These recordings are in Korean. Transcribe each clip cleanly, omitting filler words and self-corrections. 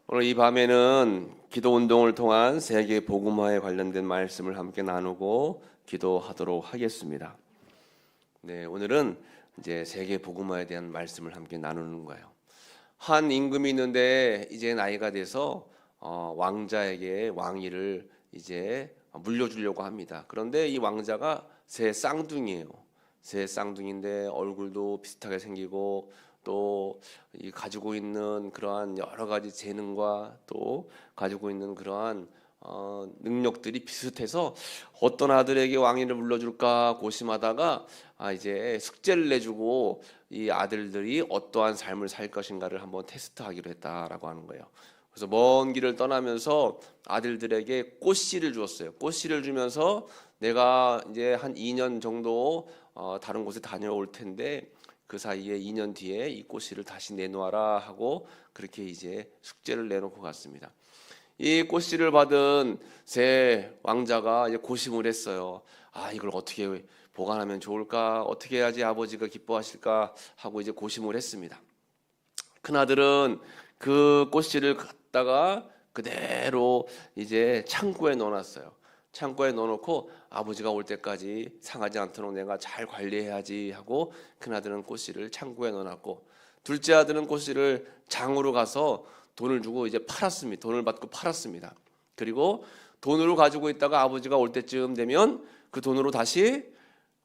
오늘 이 밤에는 기도 운동을 통한 세계 복음화에 관련된 말씀을 함께 나누고 기도하도록 하겠습니다. 네, 오늘은 이제 세계 복음화에 대한 말씀을 함께 나누는 거예요. 한 임금이 있는데 이제 나이가 돼서 왕자에게 왕위를 이제 물려주려고 합니다. 그런데 이 왕자가 새 쌍둥이에요. 새 쌍둥이인데 얼굴도 비슷하게 생기고 또 이 가지고 있는 그러한 여러 가지 재능과 또 가지고 있는 그러한 능력들이 비슷해서 어떤 아들에게 왕위를 물려줄까 고심하다가 이제 숙제를 내주고 이 아들들이 어떠한 삶을 살 것인가를 한번 테스트하기로 했다라고 하는 거예요. 그래서 먼 길을 떠나면서 아들들에게 꽃씨를 주었어요. 꽃씨를 주면서 내가 이제 한 2년 정도 다른 곳에 다녀올 텐데 그 사이에 2년 뒤에 이 꽃씨를 다시 내놓아라 하고 그렇게 이제 숙제를 내놓고 갔습니다. 이 꽃씨를 받은 새 왕자가 이제 고심을 했어요. 이걸 어떻게 보관하면 좋을까? 어떻게 해야지 아버지가 기뻐하실까? 하고 이제 고심을 했습니다. 큰아들은 그 꽃씨를 갖다가 그대로 이제 창고에 넣어놨어요. 창고에 넣어놓고 아버지가 올 때까지 상하지 않도록 내가 잘 관리해야지 하고 큰아들은 꽃씨를 창고에 넣어놨고, 둘째 아들은 꽃씨를 장으로 가서 돈을 주고 이제 팔았습니다. 돈을 받고 팔았습니다. 그리고 돈으로 가지고 있다가 아버지가 올 때쯤 되면 그 돈으로 다시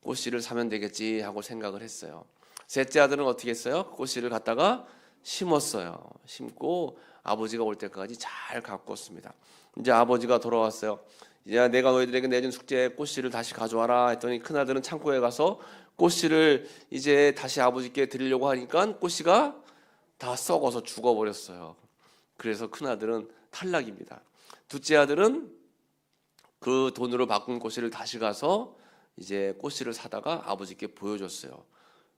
꽃씨를 사면 되겠지 하고 생각을 했어요. 셋째 아들은 어떻게 했어요? 꽃씨를 갖다가 심었어요. 심고 아버지가 올 때까지 잘 가꿨습니다. 이제 아버지가 돌아왔어요. 이제 내가 너희들에게 내준 숙제 꽃씨를 다시 가져와라 했더니 큰아들은 창고에 가서 꽃씨를 이제 다시 아버지께 드리려고 하니까 꽃씨가 다 썩어서 죽어버렸어요. 그래서 큰아들은 탈락입니다. 둘째 아들은 그 돈으로 바꾼 꽃씨를 다시 가서 이제 꽃씨를 사다가 아버지께 보여줬어요.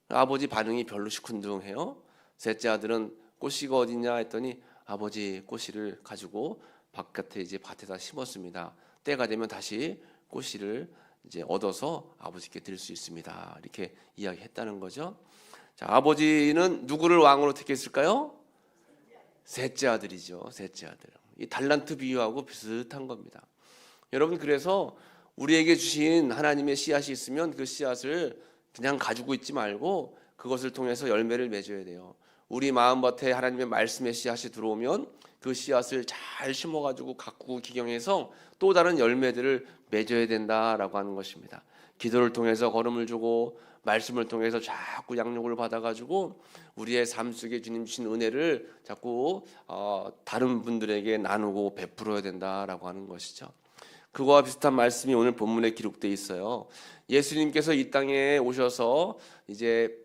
아버지 반응이 별로 시큰둥해요. 셋째 아들은 꽃씨가 어딨냐 했더니 아버지 꽃씨를 가지고 바깥에 이제 밭에다 심었습니다. 때가 되면 다시 꽃씨를 이제 얻어서 아버지께 드릴 수 있습니다. 이렇게 이야기했다는 거죠. 자, 아버지는 누구를 왕으로 택했을까요? 셋째 아들이죠. 셋째 아들. 이 달란트 비유하고 비슷한 겁니다. 여러분, 그래서 우리에게 주신 하나님의 씨앗이 있으면 그 씨앗을 그냥 가지고 있지 말고 그것을 통해서 열매를 맺어야 돼요. 우리 마음밭에 하나님의 말씀의 씨앗이 들어오면 그 씨앗을 잘 심어가지고 가꾸고 기경해서 또 다른 열매들을 맺어야 된다라고 하는 것입니다. 기도를 통해서 걸음을 주고 말씀을 통해서 자꾸 양육을 받아가지고 우리의 삶 속에 주님 주신 은혜를 자꾸 다른 분들에게 나누고 베풀어야 된다라고 하는 것이죠. 그거와 비슷한 말씀이 오늘 본문에 기록되어 있어요. 예수님께서 이 땅에 오셔서 이제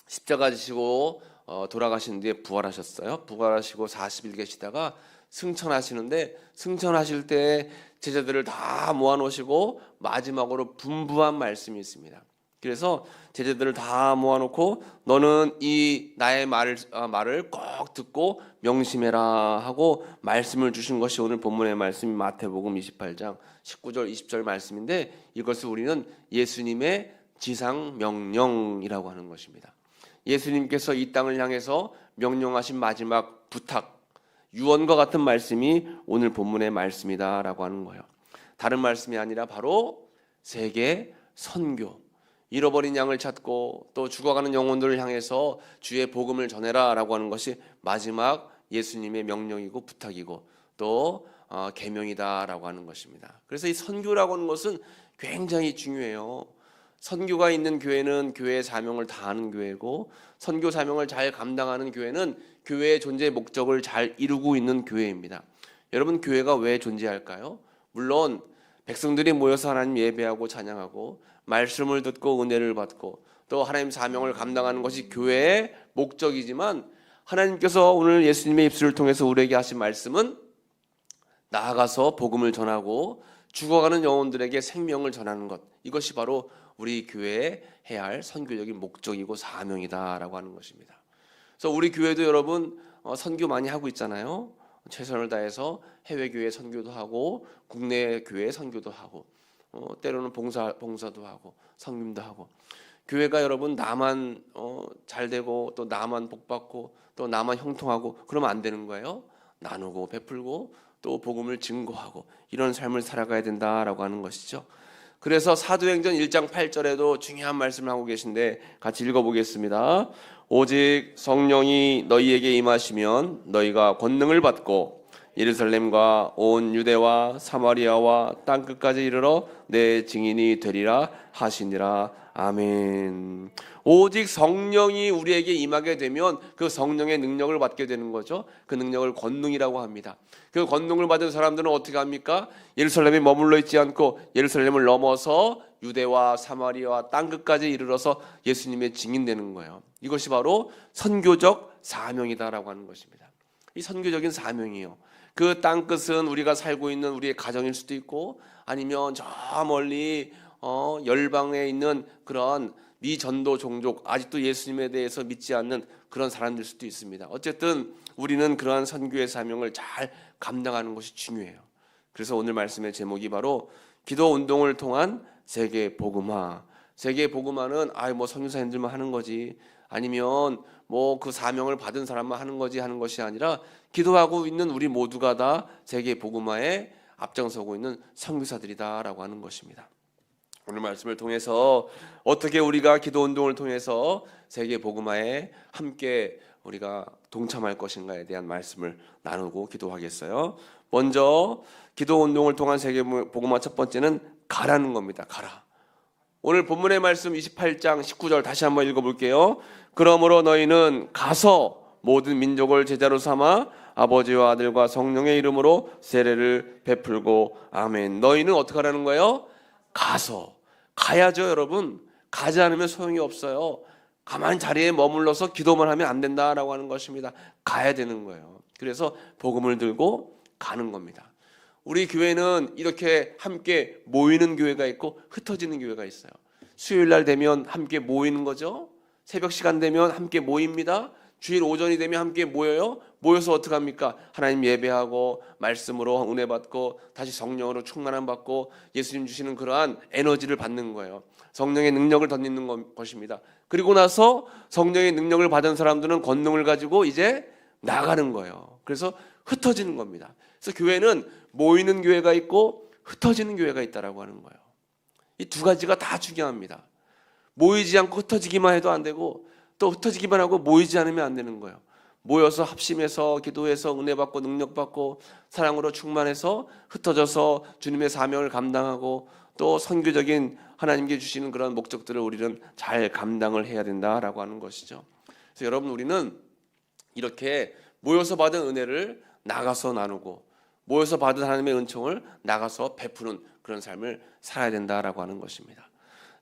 십자가 지시고 돌아가신 뒤에 부활하셨어요. 부활하시고 40일 계시다가 승천하시는데, 승천하실 때 제자들을 다 모아놓으시고 마지막으로 분부한 말씀이 있습니다. 그래서 제자들을 다 모아놓고 너는 이 나의 말을 꼭 듣고 명심해라 하고 말씀을 주신 것이 오늘 본문의 말씀이 마태복음 28장 19절 20절 말씀인데, 이것을 우리는 예수님의 지상 명령이라고 하는 것입니다. 예수님께서 이 땅을 향해서 명령하신 마지막 부탁, 유언과 같은 말씀이 오늘 본문의 말씀이다라고 하는 거예요. 다른 말씀이 아니라 바로 세계 선교, 잃어버린 양을 찾고 또 죽어가는 영혼들을 향해서 주의 복음을 전해라라고 하는 것이 마지막 예수님의 명령이고 부탁이고 또 계명이다라고 하는 것입니다. 그래서 이 선교라고 하는 것은 굉장히 중요해요. 선교가 있는 교회는 교회의 사명을 다하는 교회고, 선교 사명을 잘 감당하는 교회는 교회의 존재 목적을 잘 이루고 있는 교회입니다. 여러분, 교회가 왜 존재할까요? 물론 백성들이 모여서 하나님 예배하고 찬양하고 말씀을 듣고 은혜를 받고 또 하나님 사명을 감당하는 것이 교회의 목적이지만, 하나님께서 오늘 예수님의 입술을 통해서 우리에게 하신 말씀은 나아가서 복음을 전하고 죽어가는 영혼들에게 생명을 전하는 것, 이것이 바로 우리 교회에 해야 할 선교적인 목적이고 사명이다라고 하는 것입니다. 그래서 우리 교회도 여러분 선교 많이 하고 있잖아요. 최선을 다해서 해외 교회 선교도 하고 국내 교회 선교도 하고 때로는 봉사도 하고 섬김도 하고. 교회가 여러분 나만 잘 되고 또 나만 복받고 또 나만 형통하고 그러면 안 되는 거예요. 나누고 베풀고 또 복음을 증거하고 이런 삶을 살아가야 된다라고 하는 것이죠. 그래서 사도행전 1장 8절에도 중요한 말씀을 하고 계신데 같이 읽어보겠습니다. 오직 성령이 너희에게 임하시면 너희가 권능을 받고 예루살렘과 온 유대와 사마리아와 땅끝까지 이르러 내 증인이 되리라 하시니라. 아멘. 오직 성령이 우리에게 임하게 되면 그 성령의 능력을 받게 되는 거죠. 그 능력을 권능이라고 합니다. 그 권능을 받은 사람들은 어떻게 합니까? 예루살렘에 머물러 있지 않고 예루살렘을 넘어서 유대와 사마리아와 땅끝까지 이르러서 예수님의 증인되는 거예요. 이것이 바로 선교적 사명이다라고 하는 것입니다. 이 선교적인 사명이에요. 그 땅끝은 우리가 살고 있는 우리의 가정일 수도 있고 아니면 저 멀리 열방에 있는 그런 미전도 종족, 아직도 예수님에 대해서 믿지 않는 그런 사람들 수도 있습니다. 어쨌든 우리는 그러한 선교의 사명을 잘 감당하는 것이 중요해요. 그래서 오늘 말씀의 제목이 바로 기도 운동을 통한 세계 복음화. 세계 복음화는 뭐 선교사님들만 하는 거지, 아니면 뭐 그 사명을 받은 사람만 하는 거지 하는 것이 아니라 기도하고 있는 우리 모두가 다 세계 복음화에 앞장서고 있는 선교사들이다라고 하는 것입니다. 오늘 말씀을 통해서 어떻게 우리가 기도 운동을 통해서 세계 복음화에 함께 우리가 동참할 것인가에 대한 말씀을 나누고 기도하겠어요. 먼저 기도 운동을 통한 세계 복음화 첫 번째는 가라는 겁니다. 가라. 오늘 본문의 말씀 28장 19절 다시 한번 읽어볼게요. 그러므로 너희는 가서 모든 민족을 제자로 삼아 아버지와 아들과 성령의 이름으로 세례를 베풀고 아멘. 너희는 어떻게 하라는 거예요? 가서. 가야죠, 여러분. 가지 않으면 소용이 없어요. 가만히 자리에 머물러서 기도만 하면 안 된다라고 하는 것입니다. 가야 되는 거예요. 그래서 복음을 들고 가는 겁니다. 우리 교회는 이렇게 함께 모이는 교회가 있고 흩어지는 교회가 있어요. 수요일 날 되면 함께 모이는 거죠. 새벽 시간 되면 함께 모입니다. 주일 오전이 되면 함께 모여요. 모여서 어떻게 합니까? 하나님 예배하고 말씀으로 은혜 받고 다시 성령으로 충만함 받고 예수님 주시는 그러한 에너지를 받는 거예요. 성령의 능력을 덧입는 것입니다. 그리고 나서 성령의 능력을 받은 사람들은 권능을 가지고 이제 나가는 거예요. 그래서 흩어지는 겁니다. 그래서 교회는 모이는 교회가 있고 흩어지는 교회가 있다라고 하는 거예요. 이 두 가지가 다 중요합니다. 모이지 않고 흩어지기만 해도 안 되고 또 흩어지기만 하고 모이지 않으면 안 되는 거예요. 모여서 합심해서 기도해서 은혜 받고 능력 받고 사랑으로 충만해서 흩어져서 주님의 사명을 감당하고 또 선교적인 하나님께 주시는 그런 목적들을 우리는 잘 감당을 해야 된다라고 하는 것이죠. 그래서 여러분, 우리는 이렇게 모여서 받은 은혜를 나가서 나누고 모여서 받은 하나님의 은총을 나가서 베푸는 그런 삶을 살아야 된다라고 하는 것입니다.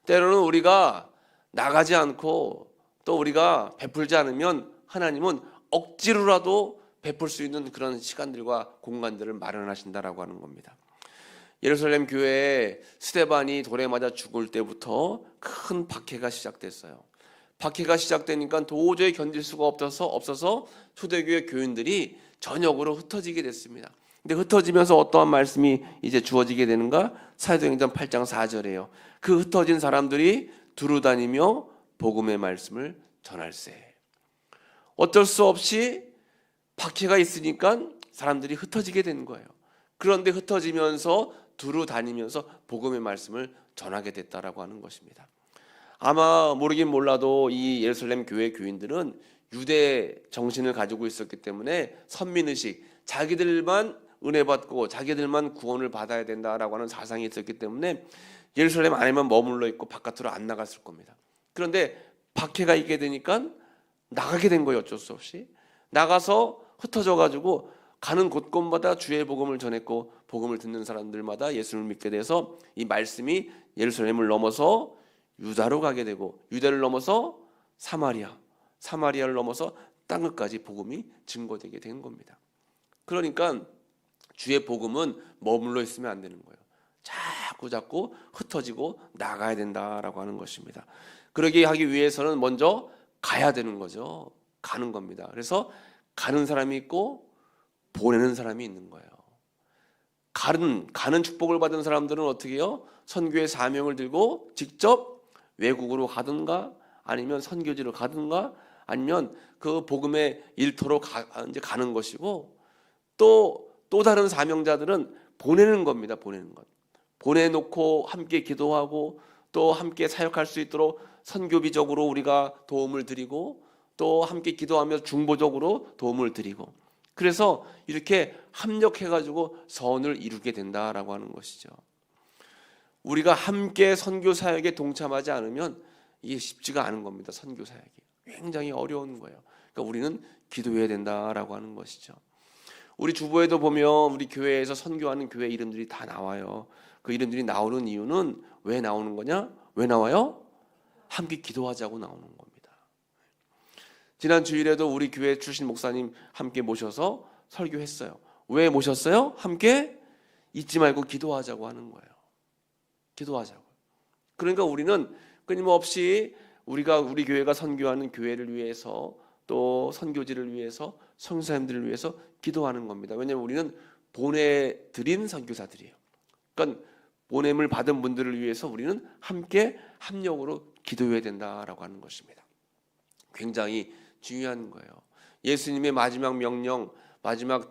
때로는 우리가 나가지 않고 또 우리가 베풀지 않으면 하나님은 억지로라도 베풀 수 있는 그런 시간들과 공간들을 마련하신다라고 하는 겁니다. 예루살렘 교회에 스데반이 돌에 맞아 죽을 때부터 큰 박해가 시작됐어요. 박해가 시작되니까 도저히 견딜 수가 없어서 초대교회 교인들이 전역으로 흩어지게 됐습니다. 근데 흩어지면서 어떠한 말씀이 이제 주어지게 되는가? 사도행전 8장 4절이에요. 그 흩어진 사람들이 두루 다니며 복음의 말씀을 전할세. 어쩔 수 없이 박해가 있으니까 사람들이 흩어지게 되는 거예요. 그런데 흩어지면서 두루 다니면서 복음의 말씀을 전하게 됐다라고 하는 것입니다. 아마 모르긴 몰라도 이 예루살렘 교회 교인들은 유대 정신을 가지고 있었기 때문에 선민의식, 자기들만 은혜 받고 자기들만 구원을 받아야 된다라고 하는 사상이 있었기 때문에 예루살렘 안에만 머물러 있고 바깥으로 안 나갔을 겁니다. 그런데 박해가 있게 되니까 나가게 된 거예요. 어쩔 수 없이 나가서 흩어져 가지고 가는 곳곳마다 주의 복음을 전했고 복음을 듣는 사람들마다 예수를 믿게 돼서 이 말씀이 예루살렘을 넘어서 유다로 가게 되고 유다를 넘어서 사마리아를 넘어서 땅끝까지 복음이 증거되게 된 겁니다. 그러니까 주의 복음은 머물러 있으면 안 되는 거예요. 자꾸 흩어지고 나가야 된다라고 하는 것입니다. 그러게 하기 위해서는 먼저 가야 되는 거죠. 가는 겁니다. 그래서 가는 사람이 있고 보내는 사람이 있는 거예요. 가는 축복을 받은 사람들은 어떻게 해요? 선교의 사명을 들고 직접 외국으로 가든가 아니면 선교지로 가든가 아니면 그 복음의 일터로 이제 가는 것이고 또 다른 사명자들은 보내는 겁니다. 보내는 것. 보내놓고 함께 기도하고 또 함께 사역할 수 있도록 선교비적으로 우리가 도움을 드리고 또 함께 기도하며 중보적으로 도움을 드리고 그래서 이렇게 합력해가지고 선을 이루게 된다라고 하는 것이죠. 우리가 함께 선교 사역에 동참하지 않으면 이게 쉽지가 않은 겁니다. 선교 사역이 굉장히 어려운 거예요. 그러니까 우리는 기도해야 된다라고 하는 것이죠. 우리 주보에도 보면 우리 교회에서 선교하는 교회 이름들이 다 나와요. 그 이름들이 나오는 이유는 왜 나오는 거냐? 왜 나와요? 함께 기도하자고 나오는 겁니다. 지난 주일에도 우리 교회 출신 목사님 함께 모셔서 설교했어요. 왜 모셨어요? 함께 잊지 말고 기도하자고 하는 거예요. 기도하자고. 그러니까 우리는 끊임없이 우리 교회가 선교하는 교회를 위해서 또 선교지를 위해서 선교사님들을 위해서 기도하는 겁니다. 왜냐하면 우리는 보내드린 선교사들이에요. 그러니까 보냄을 받은 분들을 위해서 우리는 함께 합력으로 기도해야 된다라고 하는 것입니다. 굉장히 중요한 거예요. 예수님의 마지막 명령, 마지막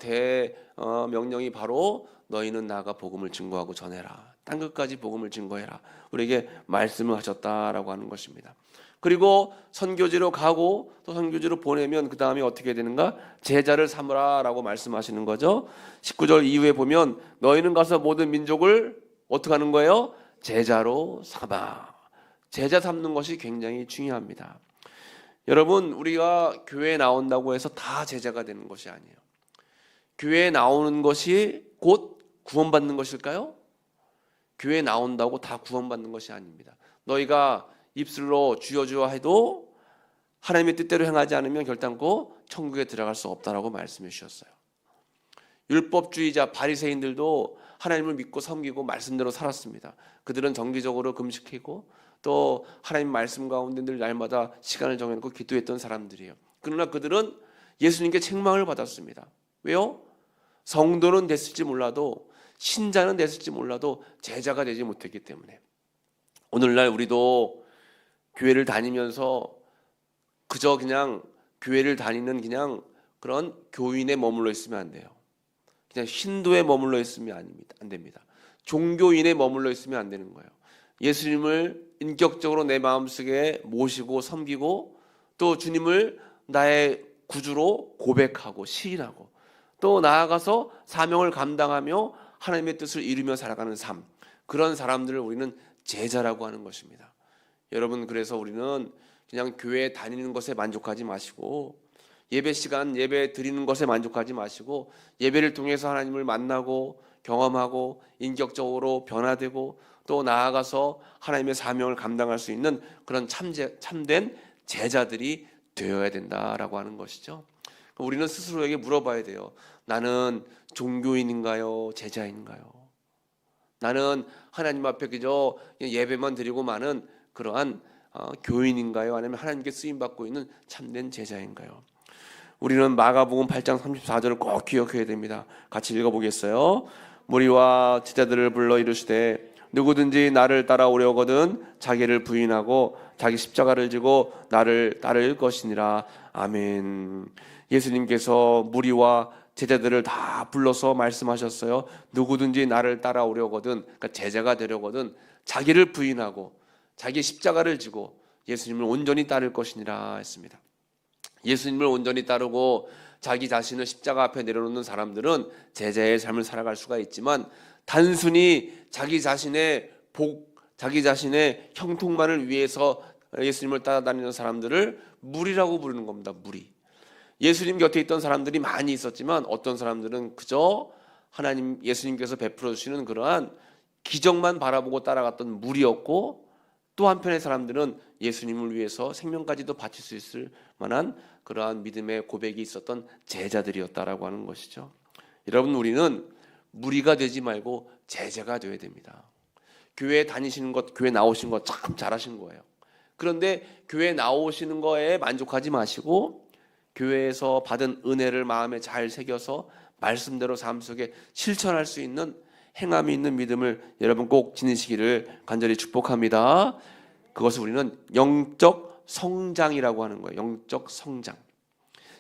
명령이 바로 너희는 나아가 복음을 증거하고 전해라. 땅 끝까지 복음을 증거해라. 우리에게 말씀을 하셨다라고 하는 것입니다. 그리고 선교지로 가고 또 선교지로 보내면 그 다음에 어떻게 되는가? 제자를 삼으라라고 말씀하시는 거죠. 19절 이후에 보면 너희는 가서 모든 민족을 어떻게 하는 거예요? 제자로 삼아. 제자 삼는 것이 굉장히 중요합니다. 여러분 우리가 교회에 나온다고 해서 다 제자가 되는 것이 아니에요. 교회에 나오는 것이 곧 구원받는 것일까요? 교회에 나온다고 다 구원받는 것이 아닙니다. 너희가 입술로 주여 주여 해도 하나님의 뜻대로 행하지 않으면 결단코 천국에 들어갈 수 없다라고 말씀해 주셨어요. 율법주의자 바리새인들도 하나님을 믿고 섬기고 말씀대로 살았습니다. 그들은 정기적으로 금식하고 또 하나님 말씀 가운데 늘 날마다 시간을 정해놓고 기도했던 사람들이에요. 그러나 그들은 예수님께 책망을 받았습니다. 왜요? 성도는 됐을지 몰라도 신자는 됐을지 몰라도 제자가 되지 못했기 때문에. 오늘날 우리도 교회를 다니면서 그저 그냥 교회를 다니는 그냥 그런 교인에 머물러 있으면 안 돼요. 그냥 신도에 머물러 있으면 안 됩니다. 종교인에 머물러 있으면 안 되는 거예요. 예수님을 인격적으로 내 마음속에 모시고 섬기고 또 주님을 나의 구주로 고백하고 시인하고 또 나아가서 사명을 감당하며 하나님의 뜻을 이루며 살아가는 삶, 그런 사람들을 우리는 제자라고 하는 것입니다. 여러분, 그래서 우리는 그냥 교회에 다니는 것에 만족하지 마시고 예배 시간 예배 드리는 것에 만족하지 마시고 예배를 통해서 하나님을 만나고 경험하고 인격적으로 변화되고 또 나아가서 하나님의 사명을 감당할 수 있는 그런 참된 제자들이 되어야 된다라고 하는 것이죠. 우리는 스스로에게 물어봐야 돼요. 나는 종교인인가요? 제자인가요? 나는 하나님 앞에 그저 예배만 드리고 마는 그러한 교인인가요? 아니면 하나님께 쓰임받고 있는 참된 제자인가요? 우리는 마가복음 8장 34절을 꼭 기억해야 됩니다. 같이 읽어보겠어요. 무리와 제자들을 불러 이르시되 누구든지 나를 따라오려거든 자기를 부인하고 자기 십자가를 지고 나를 따를 것이니라. 아멘. 예수님께서 무리와 제자들을 다 불러서 말씀하셨어요. 누구든지 나를 따라오려거든, 그러니까 제자가 되려거든 자기를 부인하고 자기 십자가를 지고 예수님을 온전히 따를 것이니라 했습니다. 예수님을 온전히 따르고 자기 자신을 십자가 앞에 내려놓는 사람들은 제자의 삶을 살아갈 수가 있지만 단순히 자기 자신의 자기 자신의 형통만을 위해서 예수님을 따라다니는 사람들을 무리라고 부르는 겁니다. 무리. 예수님 곁에 있던 사람들이 많이 있었지만 어떤 사람들은 그저 예수님께서 베풀어 주시는 그러한 기적만 바라보고 따라갔던 무리였고 또 한편의 사람들은 예수님을 위해서 생명까지도 바칠 수 있을 만한 그러한 믿음의 고백이 있었던 제자들이었다라고 하는 것이죠. 여러분, 우리는 무리가 되지 말고 제자가 되어야 됩니다. 교회 다니시는 것, 교회 나오신 것 참 잘하신 거예요. 그런데 교회 나오시는 거에 만족하지 마시고 교회에서 받은 은혜를 마음에 잘 새겨서 말씀대로 삶 속에 실천할 수 있는 행함이 있는 믿음을 여러분 꼭 지니시기를 간절히 축복합니다. 그것을 우리는 영적 성장이라고 하는 거예요. 영적 성장.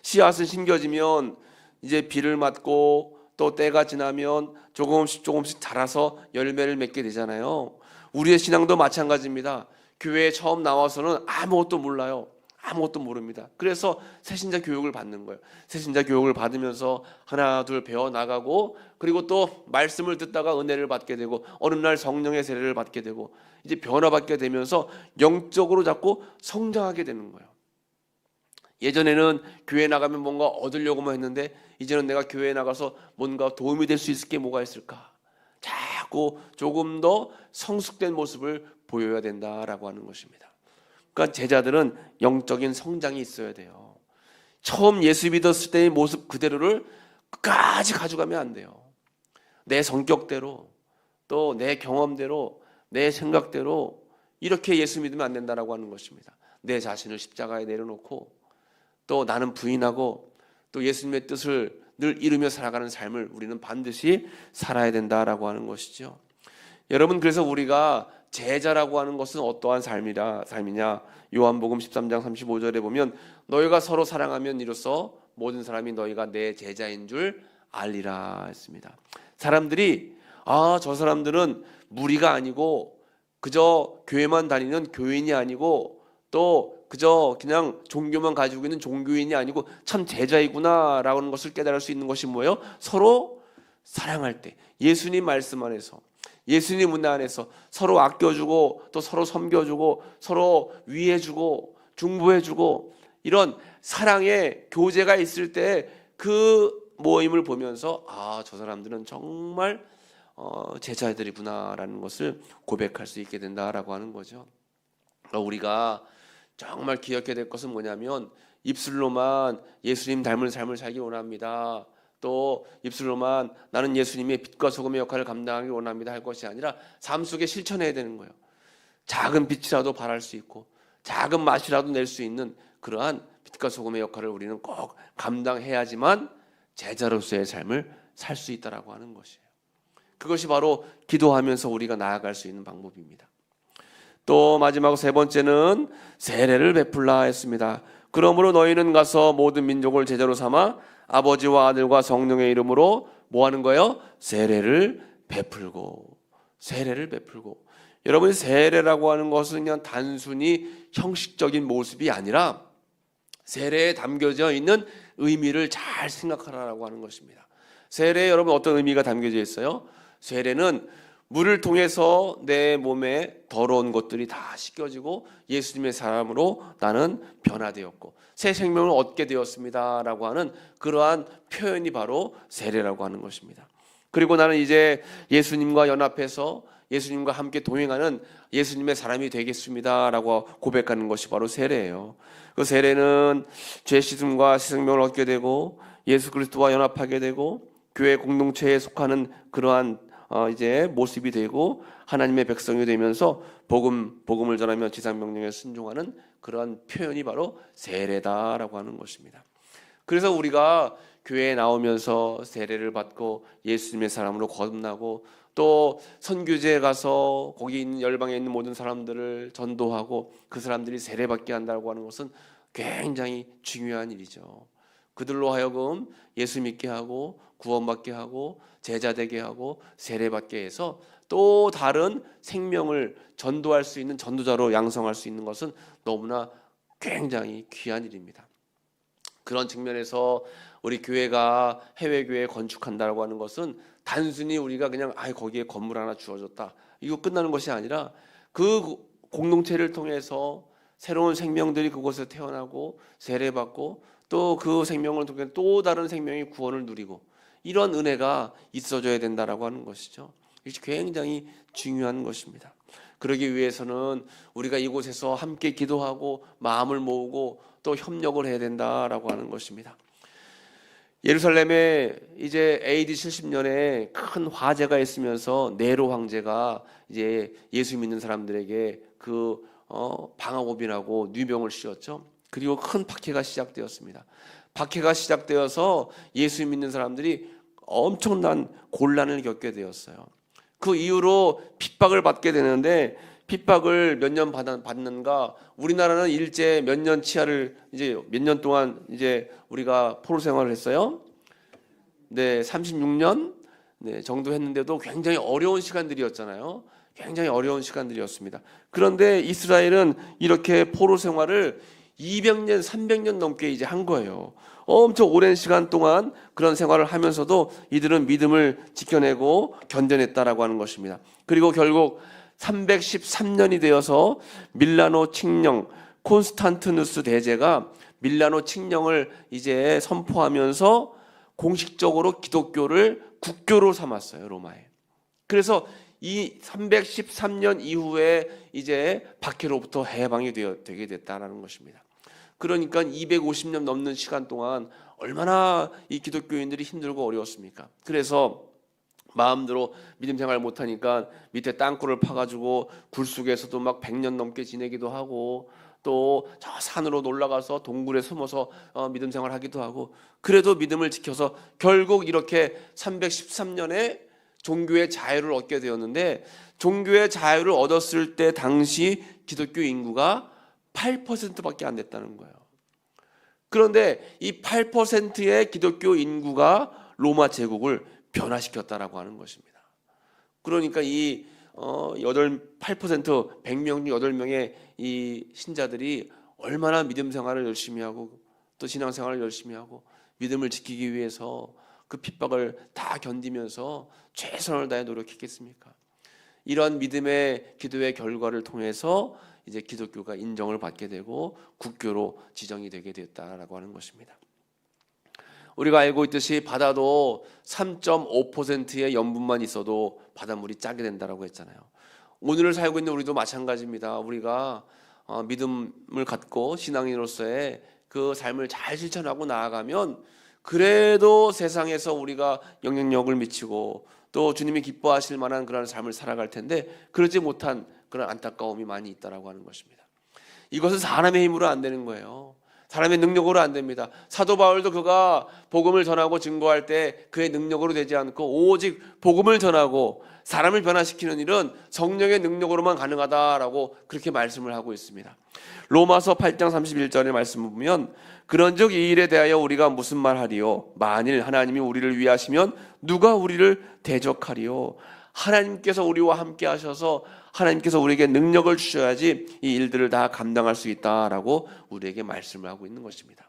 씨앗은 심겨지면 이제 비를 맞고 또 때가 지나면 조금씩 자라서 열매를 맺게 되잖아요. 우리의 신앙도 마찬가지입니다. 교회에 처음 나와서는 아무것도 몰라요. 아무것도 모릅니다. 그래서 새신자 교육을 받는 거예요. 새신자 교육을 받으면서 하나 둘 배워나가고, 그리고 또 말씀을 듣다가 은혜를 받게 되고, 어느 날 성령의 세례를 받게 되고, 이제 변화받게 되면서 영적으로 자꾸 성장하게 되는 거예요. 예전에는 교회 나가면 뭔가 얻으려고만 했는데, 이제는 내가 교회에 나가서 뭔가 도움이 될 수 있을 게 뭐가 있을까? 자꾸 조금 더 성숙된 모습을 보여야 된다라고 하는 것입니다. 그러니까 제자들은 영적인 성장이 있어야 돼요. 처음 예수 믿었을 때의 모습 그대로를 끝까지 가져가면 안 돼요. 내 성격대로, 또 내 경험대로, 내 생각대로 이렇게 예수 믿으면 안 된다라고 하는 것입니다. 내 자신을 십자가에 내려놓고, 또 나는 부인하고, 또 예수님의 뜻을 늘 이루며 살아가는 삶을 우리는 반드시 살아야 된다라고 하는 것이죠. 여러분, 그래서 우리가 제자라고 하는 것은 어떠한 삶이냐? 요한복음 13장 35절에 보면 너희가 서로 사랑하면 이로써 모든 사람이 너희가 내 제자인 줄 알리라 했습니다. 사람들이 저 사람들은 무리가 아니고 그저 교회만 다니는 교인이 아니고 또 그저 그냥 종교만 가지고 있는 종교인이 아니고 참 제자이구나 라는 것을 깨달을 수 있는 것이 뭐예요? 서로 사랑할 때, 예수님 말씀 안에서, 예수님 문화 안에서 서로 아껴주고, 또 서로 섬겨주고, 서로 위해주고 중보해주고, 이런 사랑의 교제가 있을 때 그 모임을 보면서 저 사람들은 정말 제자들이구나라는 것을 고백할 수 있게 된다라고 하는 거죠. 우리가 정말 기억해야 될 것은 뭐냐면, 입술로만 예수님 닮은 삶을 살기 원합니다, 또 입술로만 나는 예수님의 빛과 소금의 역할을 감당하기 원합니다 할 것이 아니라 삶 속에 실천해야 되는 거예요. 작은 빛이라도 발할 수 있고 작은 맛이라도 낼 수 있는 그러한 빛과 소금의 역할을 우리는 꼭 감당해야지만 제자로서의 삶을 살 수 있다라고 하는 것이에요. 그것이 바로 기도하면서 우리가 나아갈 수 있는 방법입니다. 또 마지막 세 번째는 세례를 베풀라 했습니다. 그러므로 너희는 가서 모든 민족을 제자로 삼아 아버지와 아들과 성령의 이름으로 뭐 하는 거예요? 세례를 베풀고. 세례를 베풀고. 여러분, 세례라고 하는 것은 그냥 단순히 형식적인 모습이 아니라 세례에 담겨져 있는 의미를 잘 생각하라고 하는 것입니다. 세례에 여러분 어떤 의미가 담겨져 있어요? 세례는 물을 통해서 내 몸에 더러운 것들이 다 씻겨지고 예수님의 사람으로 나는 변화되었고 새 생명을 얻게 되었습니다 라고 하는 그러한 표현이 바로 세례라고 하는 것입니다. 그리고 나는 이제 예수님과 연합해서 예수님과 함께 동행하는 예수님의 사람이 되겠습니다 라고 고백하는 것이 바로 세례예요. 그 세례는 죄 씻음과 새 생명을 얻게 되고 예수 그리스도와 연합하게 되고 교회 공동체에 속하는 그러한 이제 모습이 되고 하나님의 백성이 되면서 복음을 전하며 지상명령에 순종하는 그러한 표현이 바로 세례다라고 하는 것입니다. 그래서 우리가 교회에 나오면서 세례를 받고 예수님의 사람으로 거듭나고 또 선교지에 가서 거기 있는 열방에 있는 모든 사람들을 전도하고 그 사람들이 세례받게 한다고 하는 것은 굉장히 중요한 일이죠. 그들로 하여금 예수 믿게 하고 구원받게 하고 제자되게 하고 세례받게 해서 또 다른 생명을 전도할 수 있는 전도자로 양성할 수 있는 것은 너무나 굉장히 귀한 일입니다. 그런 측면에서 우리 교회가 해외교회 건축한다고 하는 것은 단순히 우리가 그냥 거기에 건물 하나 주어졌다 이거 끝나는 것이 아니라 그 공동체를 통해서 새로운 생명들이 그곳에 태어나고 세례받고 또 그 생명을 통해 또 다른 생명이 구원을 누리고 이런 은혜가 있어줘야 된다라고 하는 것이죠. 이것이 굉장히 중요한 것입니다. 그러기 위해서는 우리가 이곳에서 함께 기도하고 마음을 모으고 또 협력을 해야 된다라고 하는 것입니다. 예루살렘에 이제 AD 70년에 큰 화재가 있으면서 네로 황제가 이제 예수 믿는 사람들에게 그 방화고비라고 뉘병을 씌웠죠. 그리고 큰 박해가 시작되었습니다. 박해가 시작되어서 예수 믿는 사람들이 엄청난 곤란을 겪게 되었어요. 그 이후로 핍박을 받게 되는데 핍박을 몇 년 받는가? 우리나라는 일제 몇 년 치하를 이제 몇 년 동안 이제 우리가 포로 생활을 했어요. 네, 36년 정도 했는데도 굉장히 어려운 시간들이었잖아요. 굉장히 어려운 시간들이었습니다. 그런데 이스라엘은 이렇게 포로 생활을 200년, 300년 넘게 이제 한 거예요. 엄청 오랜 시간 동안 그런 생활을 하면서도 이들은 믿음을 지켜내고 견뎌냈다라고 하는 것입니다. 그리고 결국 313년이 되어서 밀라노 칙령, 콘스탄티누스 대제가 밀라노 칙령을 이제 선포하면서 공식적으로 기독교를 국교로 삼았어요, 로마에. 그래서 이 313년 이후에 이제 박해로부터 해방이 되게 됐다라는 것입니다. 그러니까 250년 넘는 시간 동안 얼마나 이 기독교인들이 힘들고 어려웠습니까? 그래서 마음대로 믿음 생활 못하니까 밑에 땅굴을 파가지고 굴 속에서도 막 100년 넘게 지내기도 하고, 또 저 산으로 올라가서 동굴에 숨어서 믿음 생활하기도 하고, 그래도 믿음을 지켜서 결국 이렇게 313년에 종교의 자유를 얻게 되었는데, 종교의 자유를 얻었을 때 당시 기독교 인구가 8%밖에 안 됐다는 거예요. 그런데 이 8%의 기독교 인구가 로마 제국을 변화시켰다라고 하는 것입니다. 그러니까 이 8% 100명 중 8명의 이 신자들이 얼마나 믿음 생활을 열심히 하고 또 신앙 생활을 열심히 하고 믿음을 지키기 위해서 그 핍박을 다 견디면서 최선을 다해 노력했겠습니까? 이런 믿음의 기도의 결과를 통해서 이제 기독교가 인정을 받게 되고 국교로 지정이 되게 됐다라고 하는 것입니다. 우리가 알고 있듯이 바다도 3.5%의 염분만 있어도 바닷물이 짜게 된다라고 했잖아요. 오늘을 살고 있는 우리도 마찬가지입니다. 우리가 믿음을 갖고 신앙인으로서의 그 삶을 잘 실천하고 나아가면 그래도 세상에서 우리가 영향력을 미치고 또 주님이 기뻐하실 만한 그런 삶을 살아갈 텐데, 그러지 못한 그런 안타까움이 많이 있다라고 하는 것입니다. 이것은 사람의 힘으로 안 되는 거예요. 사람의 능력으로 안 됩니다. 사도 바울도 그가 복음을 전하고 증거할 때 그의 능력으로 되지 않고 오직 복음을 전하고 사람을 변화시키는 일은 성령의 능력으로만 가능하다라고 그렇게 말씀을 하고 있습니다. 로마서 8장 31절의 말씀을 보면, 그런즉 이 일에 대하여 우리가 무슨 말하리요? 만일 하나님이 우리를 위하시면 누가 우리를 대적하리요? 하나님께서 우리와 함께 하셔서 하나님께서 우리에게 능력을 주셔야지 이 일들을 다 감당할 수 있다라고 우리에게 말씀을 하고 있는 것입니다.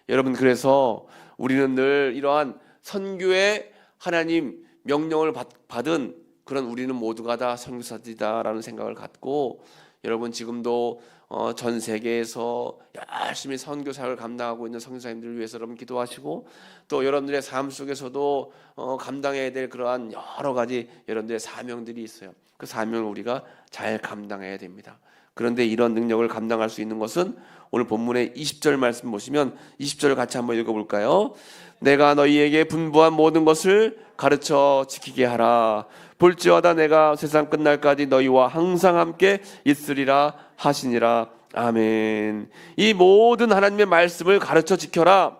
여러분, 그래서 우리는 늘 이러한 선교의 하나님 명령을 받은 그런 우리는 모두가 다 선교사들이다라는 생각을 갖고, 여러분 지금도 전 세계에서 열심히 선교 사역을 감당하고 있는 선교사님들을 위해서 여러분 기도하시고, 또 여러분들의 삶 속에서도 감당해야 될 그러한 여러 가지 여러분들의 사명들이 있어요. 그 사명을 우리가 잘 감당해야 됩니다. 그런데 이런 능력을 감당할 수 있는 것은 오늘 본문의 20절 말씀 보시면 20절을 같이 한번 읽어볼까요? 내가 너희에게 분부한 모든 것을 가르쳐 지키게 하라. 볼지어다 내가 세상 끝날까지 너희와 항상 함께 있으리라 하시니라. 아멘. 이 모든 하나님의 말씀을 가르쳐 지켜라.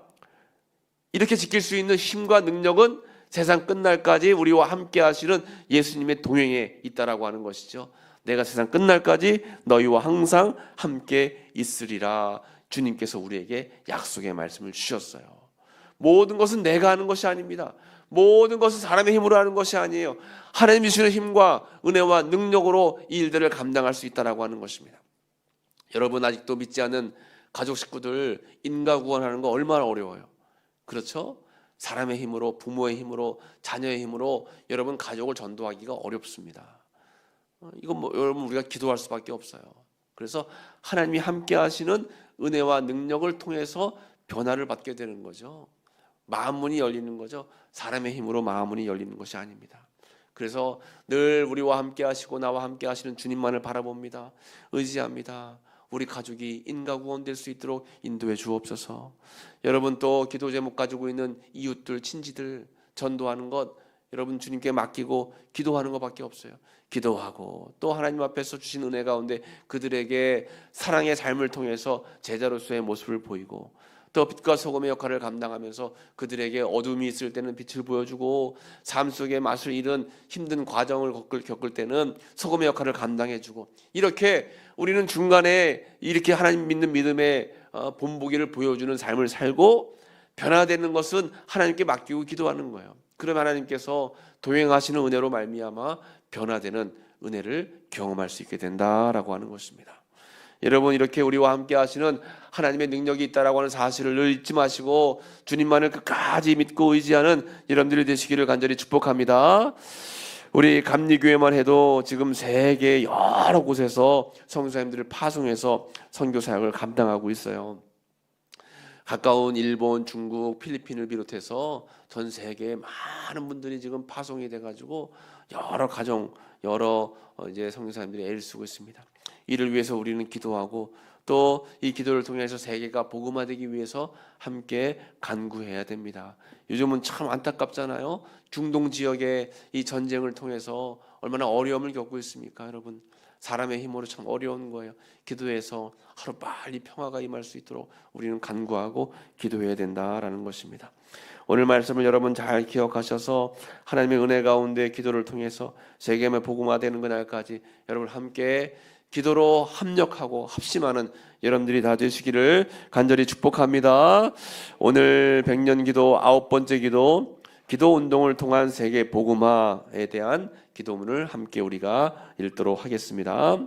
이렇게 지킬 수 있는 힘과 능력은 세상 끝날까지 우리와 함께 하시는 예수님의 동행에 있다라고 하는 것이죠. 내가 세상 끝날까지 너희와 항상 함께 있으리라. 주님께서 우리에게 약속의 말씀을 주셨어요. 모든 것은 내가 하는 것이 아닙니다. 모든 것은 사람의 힘으로 하는 것이 아니에요. 하나님이 주시는 힘과 은혜와 능력으로 이 일들을 감당할 수 있다라고 하는 것입니다. 여러분, 아직도 믿지 않는 가족 식구들 인가 구원하는 거 얼마나 어려워요. 그렇죠? 사람의 힘으로, 부모의 힘으로, 자녀의 힘으로 여러분 가족을 전도하기가 어렵습니다. 이건 여러분 우리가 기도할 수밖에 없어요. 그래서 하나님이 함께 하시는 은혜와 능력을 통해서 변화를 받게 되는 거죠. 마음 문이 열리는 거죠. 사람의 힘으로 마음 문이 열리는 것이 아닙니다. 그래서 늘 우리와 함께 하시고 나와 함께 하시는 주님만을 바라봅니다. 의지합니다. 우리 가족이 인가 구원될 수 있도록 인도해 주옵소서. 여러분, 또 기도 제목 가지고 있는 이웃들, 친지들 전도하는 것 여러분 주님께 맡기고 기도하는 것밖에 없어요. 기도하고 또 하나님 앞에서 주신 은혜 가운데 그들에게 사랑의 삶을 통해서 제자로서의 모습을 보이고, 또 빛과 소금의 역할을 감당하면서 그들에게 어둠이 있을 때는 빛을 보여주고 삶 속에 맛을 잃은 힘든 과정을 겪을 때는 소금의 역할을 감당해주고, 이렇게 우리는 중간에 이렇게 하나님 믿는 믿음의 본보기를 보여주는 삶을 살고, 변화되는 것은 하나님께 맡기고 기도하는 거예요. 그럼 하나님께서 도행하시는 은혜로 말미암아 변화되는 은혜를 경험할 수 있게 된다라고 하는 것입니다. 여러분, 이렇게 우리와 함께 하시는 하나님의 능력이 있다라고 하는 사실을 늘 잊지 마시고 주님만을 끝까지 믿고 의지하는 여러분들이 되시기를 간절히 축복합니다. 우리 감리교회만 해도 지금 세계 여러 곳에서 선교사님들을 파송해서 선교 사역을 감당하고 있어요. 가까운 일본, 중국, 필리핀을 비롯해서 전 세계에 많은 분들이 지금 파송이 돼가지고 여러 가정, 여러 이제 선교사님들이 애를 쓰고 있습니다. 이를 위해서 우리는 기도하고, 또 이 기도를 통해서 세계가 복음화되기 위해서 함께 간구해야 됩니다. 요즘은 참 안타깝잖아요. 중동 지역의 이 전쟁을 통해서 얼마나 어려움을 겪고 있습니까, 여러분? 사람의 힘으로 참 어려운 거예요. 기도해서 하루빨리 평화가 임할 수 있도록 우리는 간구하고 기도해야 된다라는 것입니다. 오늘 말씀을 여러분 잘 기억하셔서 하나님의 은혜 가운데 기도를 통해서 세계의 복음화되는 그날까지 여러분 함께 기도로 합력하고 합심하는 여러분들이 다 되시기를 간절히 축복합니다. 오늘 100년 기도 9번째 기도 운동을 통한 세계 복음화에 대한 기도문을 함께 우리가 읽도록 하겠습니다.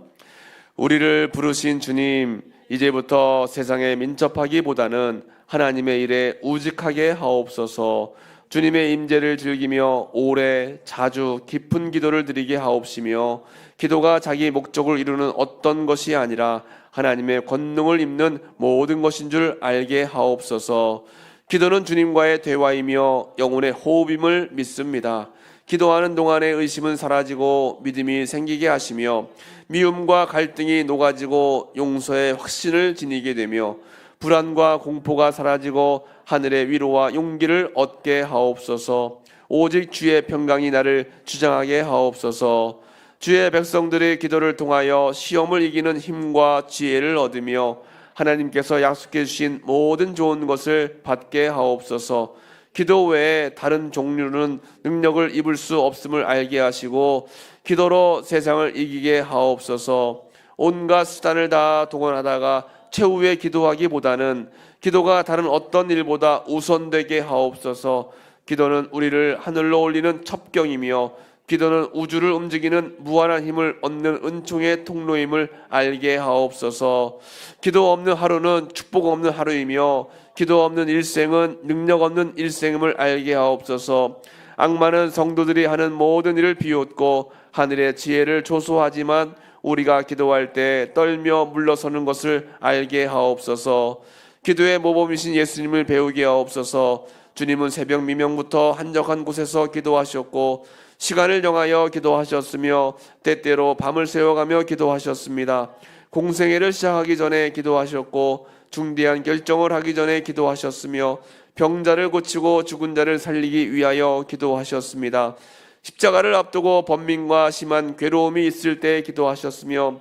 우리를 부르신 주님, 이제부터 세상에 민첩하기보다는 하나님의 일에 우직하게 하옵소서. 주님의 임재를 즐기며 오래 자주 깊은 기도를 드리게 하옵시며, 기도가 자기 목적을 이루는 어떤 것이 아니라 하나님의 권능을 입는 모든 것인 줄 알게 하옵소서. 기도는 주님과의 대화이며 영혼의 호흡임을 믿습니다. 기도하는 동안에 의심은 사라지고 믿음이 생기게 하시며, 미움과 갈등이 녹아지고 용서의 확신을 지니게 되며, 불안과 공포가 사라지고 하늘의 위로와 용기를 얻게 하옵소서. 오직 주의 평강이 나를 주장하게 하옵소서. 주의 백성들의 기도를 통하여 시험을 이기는 힘과 지혜를 얻으며 하나님께서 약속해 주신 모든 좋은 것을 받게 하옵소서. 기도 외에 다른 종류는 능력을 입을 수 없음을 알게 하시고 기도로 세상을 이기게 하옵소서. 온갖 수단을 다 동원하다가 최후에 기도하기보다는 기도가 다른 어떤 일보다 우선되게 하옵소서. 기도는 우리를 하늘로 올리는 첩경이며 기도는 우주를 움직이는 무한한 힘을 얻는 은총의 통로임을 알게 하옵소서. 기도 없는 하루는 축복 없는 하루이며 기도 없는 일생은 능력 없는 일생임을 알게 하옵소서. 악마는 성도들이 하는 모든 일을 비웃고 하늘의 지혜를 조소하지만 우리가 기도할 때 떨며 물러서는 것을 알게 하옵소서. 기도의 모범이신 예수님을 배우게 하옵소서. 주님은 새벽 미명부터 한적한 곳에서 기도하셨고 시간을 정하여 기도하셨으며 때때로 밤을 새워가며 기도하셨습니다. 공생애를 시작하기 전에 기도하셨고 중대한 결정을 하기 전에 기도하셨으며 병자를 고치고 죽은 자를 살리기 위하여 기도하셨습니다. 십자가를 앞두고 번민과 심한 괴로움이 있을 때 기도하셨으며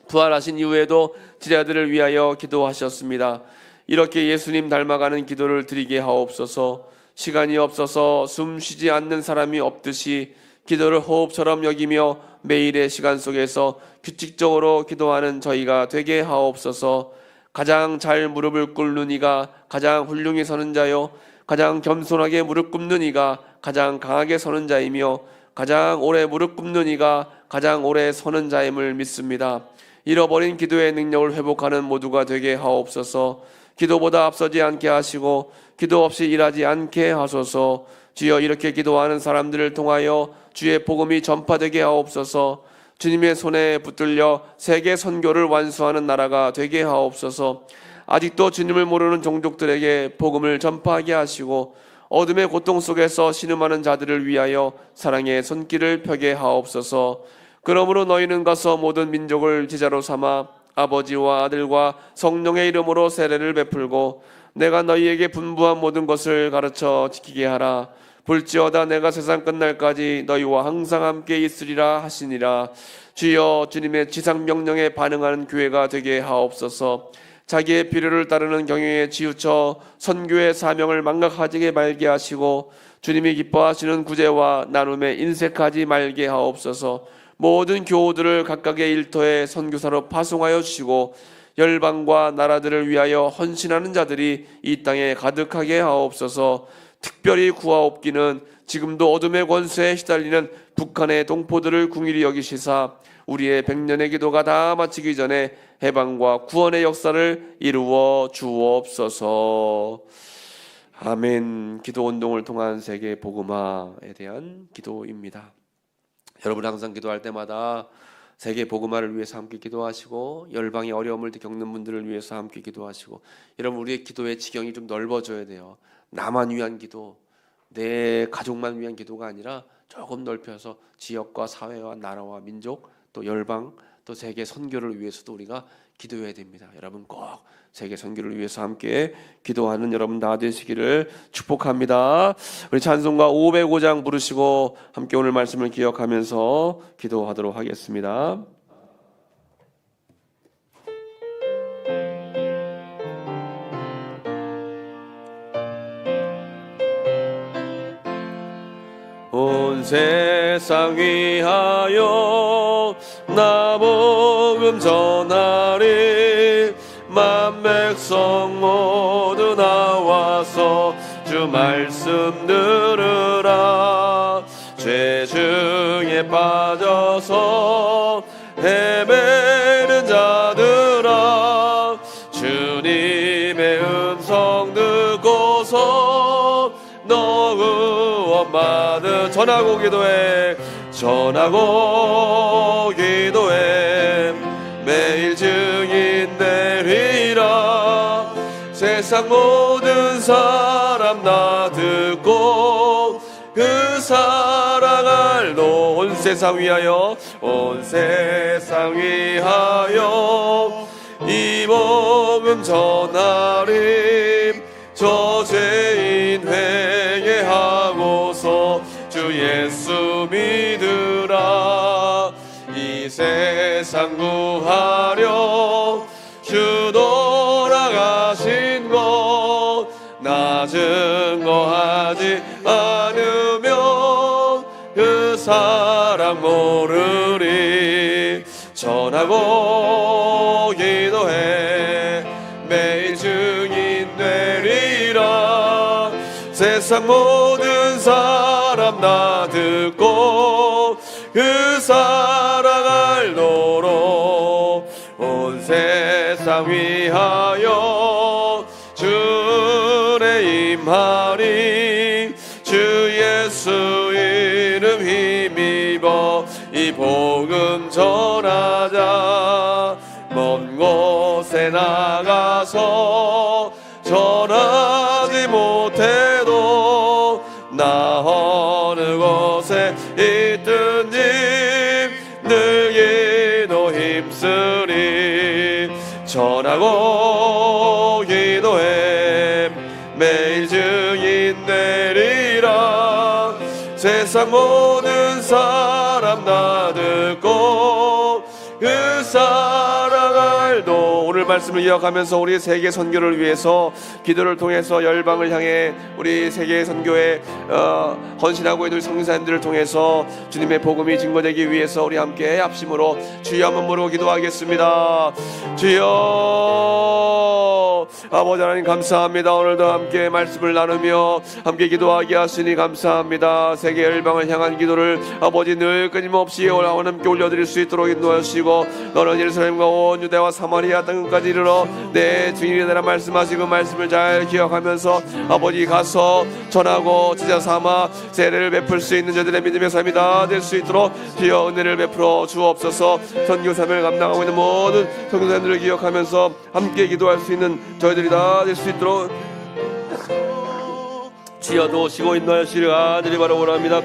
부활하신 이후에도 제자들을 위하여 기도하셨습니다. 이렇게 예수님 닮아가는 기도를 드리게 하옵소서. 시간이 없어서 숨 쉬지 않는 사람이 없듯이 기도를 호흡처럼 여기며 매일의 시간 속에서 규칙적으로 기도하는 저희가 되게 하옵소서. 가장 잘 무릎을 꿇는 이가 가장 훌륭히 서는 자요, 가장 겸손하게 무릎 꿇는 이가 가장 강하게 서는 자이며 가장 오래 무릎 꿇는 이가 가장 오래 서는 자임을 믿습니다. 잃어버린 기도의 능력을 회복하는 모두가 되게 하옵소서. 기도보다 앞서지 않게 하시고 기도 없이 일하지 않게 하소서. 주여, 이렇게 기도하는 사람들을 통하여 주의 복음이 전파되게 하옵소서. 주님의 손에 붙들려 세계 선교를 완수하는 나라가 되게 하옵소서. 아직도 주님을 모르는 종족들에게 복음을 전파하게 하시고 어둠의 고통 속에서 신음하는 자들을 위하여 사랑의 손길을 펴게 하옵소서. 그러므로 너희는 가서 모든 민족을 제자로 삼아 아버지와 아들과 성령의 이름으로 세례를 베풀고 내가 너희에게 분부한 모든 것을 가르쳐 지키게 하라. 볼지어다 내가 세상 끝날까지 너희와 항상 함께 있으리라 하시니라. 주여, 주님의 지상 명령에 반응하는 교회가 되게 하옵소서. 자기의 필요를 따르는 경영에 치우쳐 선교의 사명을 망각하지 말게 하시고 주님이 기뻐하시는 구제와 나눔에 인색하지 말게 하옵소서. 모든 교우들을 각각의 일터에 선교사로 파송하여 주시고 열방과 나라들을 위하여 헌신하는 자들이 이 땅에 가득하게 하옵소서. 특별히 구하옵기는 지금도 어둠의 권세에 시달리는 북한의 동포들을 긍휼히 여기시사 우리의 100년의 기도가 다 마치기 전에 해방과 구원의 역사를 이루어 주옵소서. 아멘. 기도 운동을 통한 세계 복음화에 대한 기도입니다. 여러분 항상 기도할 때마다 세계 복음화를 위해서 함께 기도하시고 열방의 어려움을 겪는 분들을 위해서 함께 기도하시고, 여러분 우리의 기도의 지경이 좀 넓어져야 돼요. 나만 위한 기도, 내 가족만 위한 기도가 아니라 조금 넓혀서 지역과 사회와 나라와 민족, 또 열방, 또 세계 선교를 위해서도 우리가 기도해야 됩니다. 여러분 꼭 세계 선교를 위해서 함께 기도하는 여러분 다 되시기를 축복합니다. 우리 찬송가 505장 부르시고 함께 오늘 말씀을 기억하면서 기도하도록 하겠습니다. 온 세상 위하여 나 복음 전하리. 만 백성 모두 나와서 주 말씀 들으라. 죄 중에 빠져서 헤매는 자들아, 주님의 음성 듣고서 너 구원받으. 전하고 기도해, 전하고 기도해. 매일 증인 되리라. 세상 모든 사람 다 듣고 그 사랑을 온 세상 위하여, 온 세상 위하여 이 복음 전하리. 저 죄인 회개하고서 주 예수 믿으라. 이 세상 구하려 주 돌아가신 것 나 증거하지 않으면 그 사랑 모르리. 전하고 기도해 매일 증인 되리라. 세상 모든 사람 다 듣고 그 사랑 알도록 온 세상 위하여 주의 임하리. 주 예수 이름 힘입어 이 복음 전하자. 먼 곳에 나가서 전하지 못해도 나 어느 곳에 있든지 늘 기도 힘쓰리. 전하고 기도해 매일 증인 되리라. 세상 모든 사람 다 듣고 그 사랑 알도. 오늘 말씀을 이어가면서 우리 세계 선교를 위해서 기도를 통해서 열방을 향해 우리 세계 선교에 헌신하고 있는 성사님들을 통해서 주님의 복음이 증거되기 위해서 우리 함께 합심으로 주여 한번 부르고 기도하겠습니다. 주여. 아버지 하나님 감사합니다. 오늘도 함께 말씀을 나누며 함께 기도하게 하시니 감사합니다. 세계 열방을 향한 기도를 아버지 늘 끊임없이 함께 올려드릴 수 있도록 인도하시고, 너는 예루살렘과 온 유대와 사마리아 땅까지 이르러 내 주인이 되라 말씀하시고 말씀을 잘 기억하면서 아버지 가서 전하고 제자 삼아 세례를 베풀 수 있는 저들의 믿음의 삶이 다 될 수 있도록 주여 은혜를 베풀어 주옵소서. 선교 사명을 감당하고 있는 모든 선교사님들을 기억하면서 함께 기도할 수 있는 저희들이 다 될 수 있도록 주여 도우시고 인도하시기를 간절히 바라옵니다.